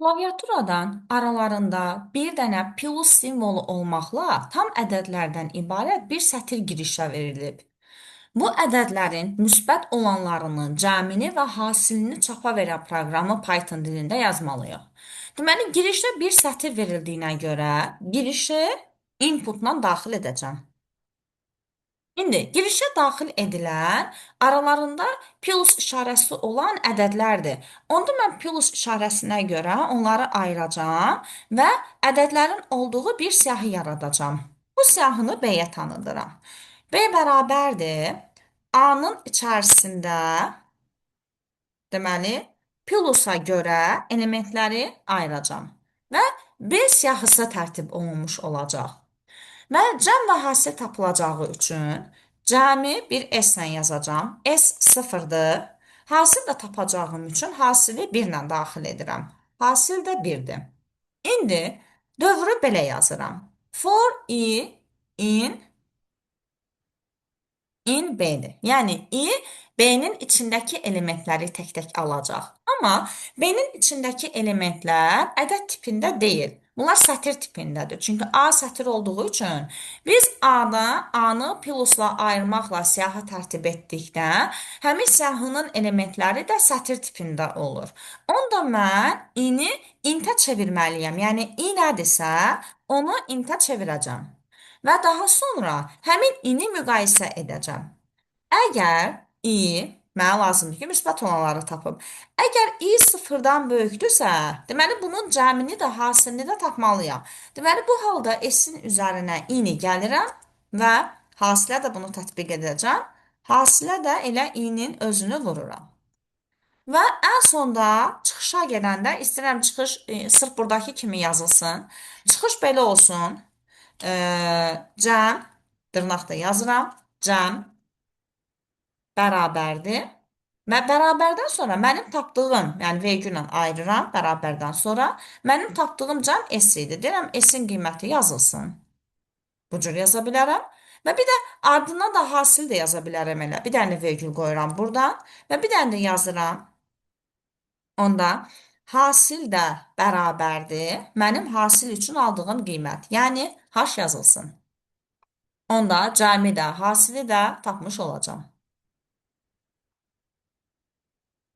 Klaviaturadan aralarında bir dənə plus simvolu olmaqla tam ədədlərdən ibarət bir sətir girişə verilib. Bu ədədlərin müsbət olanlarını, cəmini və hasilini çapa verən proqramı Python dilində yazmalıyıq. Deməli, girişdə bir sətir verildiyinə görə girişi inputla daxil edəcəm. İndi girişə daxil edilən aralarında plus işarəsi olan ədədlərdir. Onda mən plus işarəsinə görə onları ayıracağam və ədədlərin olduğu bir siyahı yaradacağam. Bu siyahını B-yə tanıdıram. B bərabərdir. A-nın içərisində deməli plusa görə elementləri ayıracağam və B siyahısı tərtib olunmuş olacaq. Və cəm və hasil tapılacağı üçün cəmi bir S-lə yazacağam. S sıfırdır. Hasil də tapacağım üçün hasili 1 ilə daxil edirəm. Hasil də 1-dir. İndi dövrü belə yazıram. For i in B-dir. Yəni i B-nin içindəki elementləri tək-tək alacaq. Amma B-nin içindəki elementlər ədəd tipində deyil. Bunlar sətir tipindədir. Çünki A sətir olduğu üçün biz A-nı plusla ayırmaqla siyahı tərtib etdikdə həmin siyahının elementləri də sətir tipində olur. Onda mən i-ni int-ə çevirməliyəm. Yəni i nədirsə onu int-ə çevirəcəm. Və daha sonra həmin i-ni müqayisə edəcəm. Əgər i, mənə lazımdır ki, müsbət olanları tapım. Əgər i sıfırdan böyükdürsə, deməli bunun cəmini də, hasilini də tapmalıyam. Deməli, bu halda s-in üzərinə i-ni gəlirəm və hasilə də bunu tətbiq edəcəm. Hasilə də elə i-nin özünü vururam. Və ən sonda çıxışa gedəndə istəyirəm çıxış sırf buradakı kimi yazılsın. Çıxış belə olsun. Cəm, dırnaqda yazıram. Cəm bərabərdir. Və bərabərdən sonra mənim tapdığım, yəni vergüllə ayırıram bərabərdən sonra, mənim tapdığım cəm S idi. Deyirəm, S-in qiyməti yazılsın. Bu cür yaza bilərəm. Və bir də ardından da hasil də yaza bilərəm elə. Bir dənə vergül qoyuram buradan və bir dənə də yazıram. Onda hasil də bərabərdir. Mənim hasil üçün aldığım qiymət. Yəni, H yazılsın. Onda cəmi də, hasili də tapmış olacağım.